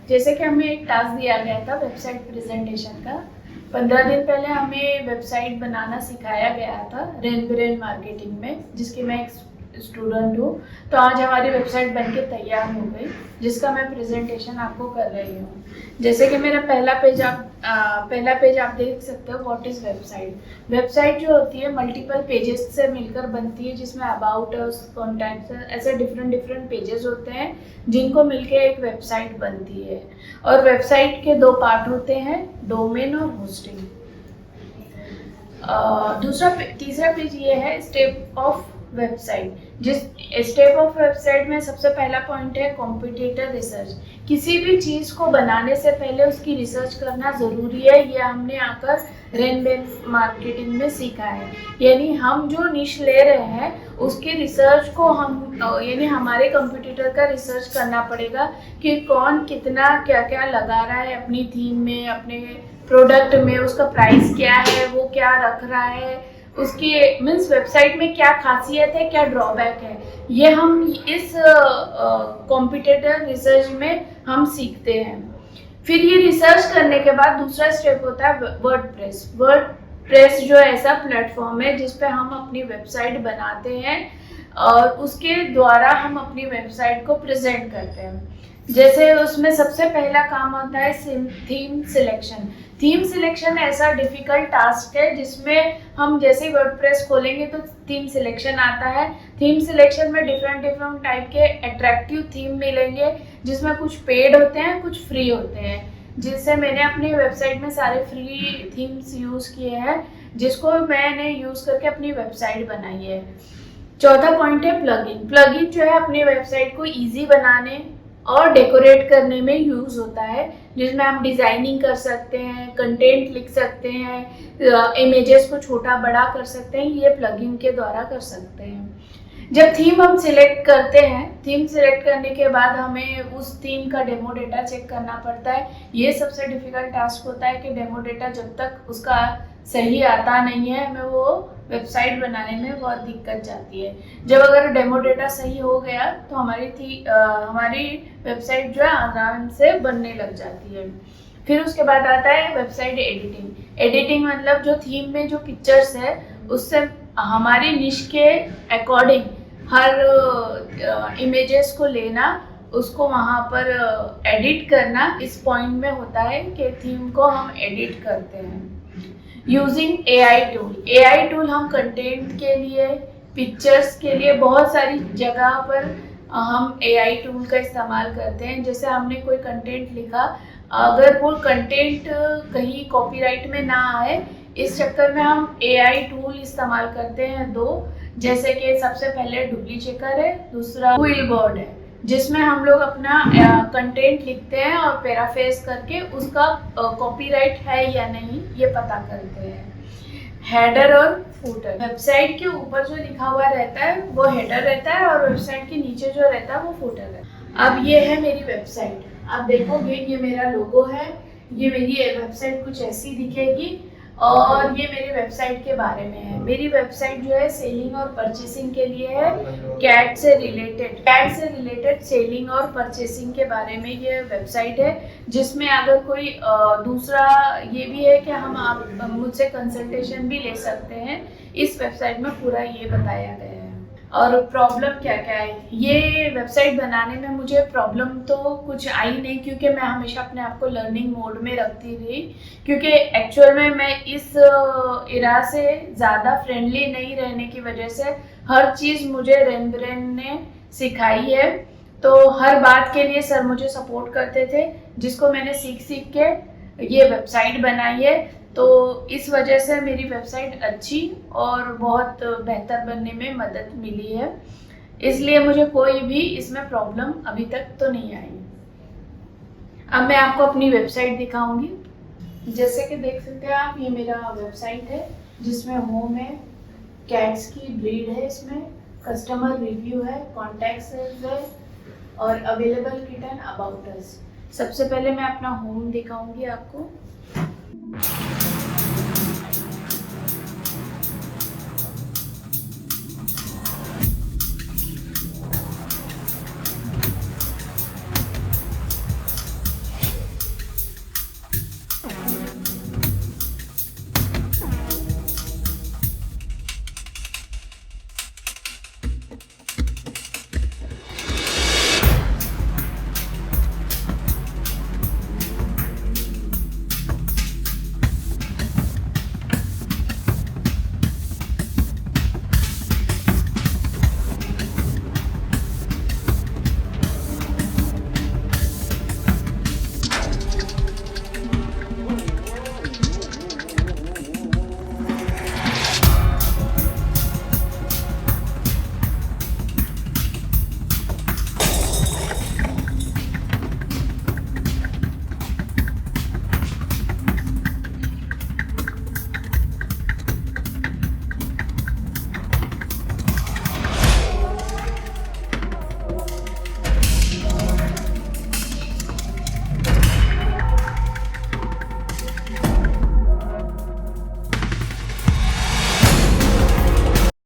जैसे कि हमें एक टास्क दिया गया था वेबसाइट प्रेजेंटेशन का। 15 दिन पहले हमें वेबसाइट बनाना सिखाया गया था रेन मार्केटिंग में, जिसकी मैं एक स्टूडेंट हूँ। तो आज हमारी वेबसाइट बनके तैयार हो गई, जिसका मैं प्रेजेंटेशन आपको कर रही हूँ। जैसे कि मेरा पहला पेज आप देख सकते हो, व्हाट इज़ वेबसाइट। वेबसाइट जो होती है मल्टीपल पेजेस से मिलकर बनती है, जिसमें अबाउट अस, कॉन्टैक्ट्स, ऐसे डिफरेंट पेजेस होते हैं जिनको मिलके एक वेबसाइट बनती है। और वेबसाइट के 2 पार्ट होते हैं, डोमेन और होस्टिंग। तीसरा पेज ये है स्टेप ऑफ वेबसाइट। जिस स्टेप ऑफ वेबसाइट में सबसे पहला पॉइंट है कॉम्पिटिटर रिसर्च। किसी भी चीज़ को बनाने से पहले उसकी रिसर्च करना ज़रूरी है। ये हमने आकर रेन मार्केटिंग में सीखा है। यानी हम जो निश ले रहे हैं उसकी रिसर्च को यानी हमारे कंप्यूटर का रिसर्च करना पड़ेगा कि कौन कितना क्या क्या लगा रहा है अपनी थीम में, अपने प्रोडक्ट में, उसका प्राइस क्या है, वो क्या रख रहा है, उसकी मीन्स वेबसाइट में क्या खासियत है, क्या ड्रॉबैक है। ये हम इस कॉम्पिटिटर रिसर्च में हम सीखते हैं। फिर ये रिसर्च करने के बाद दूसरा स्टेप होता है वर्डप्रेस जो ऐसा प्लेटफॉर्म है जिस पे हम अपनी वेबसाइट बनाते हैं और उसके द्वारा हम अपनी वेबसाइट को प्रेजेंट करते हैं। जैसे उसमें सबसे पहला काम होता है थीम सिलेक्शन। थीम सिलेक्शन ऐसा डिफिकल्ट टास्क है जिसमें हम जैसे ही वर्डप्रेस खोलेंगे तो थीम सिलेक्शन आता है। थीम सिलेक्शन में डिफरेंट टाइप के अट्रैक्टिव थीम मिलेंगे, जिसमें कुछ पेड होते हैं, कुछ फ्री होते हैं। जिससे मैंने अपनी वेबसाइट में सारे फ्री थीम्स यूज़ किए हैं, जिसको मैंने यूज़ करके अपनी वेबसाइट बनाई है। चौथा पॉइंट है प्लगइन। प्लगइन जो है अपनी वेबसाइट को ईजी बनाने और डेकोरेट करने में यूज़ होता है, जिसमें हम डिज़ाइनिंग कर सकते हैं, कंटेंट लिख सकते हैं, इमेजेस को छोटा बड़ा कर सकते हैं। ये प्लगइन के द्वारा कर सकते हैं। जब थीम हम सिलेक्ट करते हैं, थीम सिलेक्ट करने के बाद हमें उस थीम का डेमो डेटा चेक करना पड़ता है। ये सबसे डिफिकल्ट टास्क होता है कि डेमो डेटा जब तक उसका सही आता नहीं है, हमें वो वेबसाइट बनाने में बहुत दिक्कत जाती है। जब अगर डेमो डेटा सही हो गया तो हमारी वेबसाइट जो है आराम से बनने लग जाती है। फिर उसके बाद आता है वेबसाइट एडिटिंग। एडिटिंग मतलब जो थीम में जो पिक्चर्स है उससे हमारी निश के अकॉर्डिंग हर इमेजेस को लेना, उसको वहाँ पर एडिट करना। इस पॉइंट में होता है कि थीम को हम एडिट करते हैं यूजिंग AI टूल। हम कंटेंट के लिए, पिक्चर्स के लिए बहुत सारी जगह पर हम AI टूल का इस्तेमाल करते हैं। जैसे हमने कोई कंटेंट लिखा, अगर वो कंटेंट कहीं कॉपीराइट में ना आए, इस चक्कर में हम AI टूल इस्तेमाल करते हैं 2। जैसे कि सबसे पहले डुप्ली चेकर है, दूसरा क्विलबोर्ड है, जिसमें हम लोग अपना कंटेंट लिखते हैं और पैराफ्रेज करके उसका कॉपीराइट है या नहीं ये पता करते हैं। हेडर और फूटर। वेबसाइट के ऊपर जो लिखा हुआ रहता है वो हेडर रहता है और वेबसाइट के नीचे जो रहता है वो फूटर है। अब ये है मेरी वेबसाइट। आप देखोगे ये मेरा लोगो है, ये मेरी वेबसाइट कुछ ऐसी दिखेगी और ये मेरी वेबसाइट के बारे में है। मेरी वेबसाइट जो है सेलिंग और परचेसिंग के लिए है। कैट से रिलेटेड सेलिंग और परचेसिंग के बारे में ये वेबसाइट है, जिसमें अगर कोई दूसरा ये भी है कि आप मुझसे कंसल्टेशन भी ले सकते हैं। इस वेबसाइट में पूरा ये बताया गया है। और प्रॉब्लम क्या क्या है, ये वेबसाइट बनाने में मुझे प्रॉब्लम तो कुछ आई नहीं, क्योंकि मैं हमेशा अपने आप को लर्निंग मोड में रखती रही। क्योंकि एक्चुअल में मैं इस इरा से ज़्यादा फ्रेंडली नहीं रहने की वजह से हर चीज़ मुझे रेन ने सिखाई है। तो हर बात के लिए सर मुझे सपोर्ट करते थे, जिसको मैंने सीख के ये वेबसाइट बनाई है। तो इस वजह से मेरी वेबसाइट अच्छी और बहुत बेहतर बनने में मदद मिली है। इसलिए मुझे कोई भी इसमें प्रॉब्लम अभी तक तो नहीं आई। अब मैं आपको अपनी वेबसाइट दिखाऊंगी। जैसे कि देख सकते हैं आप, ये मेरा वेबसाइट है जिसमें होम है, कैट्स की ब्रीड है, इसमें कस्टमर रिव्यू है, कॉन्टैक्ट्स है और अवेलेबल किटन, अबाउट अस। सबसे पहले मैं अपना होम दिखाऊंगी आपको।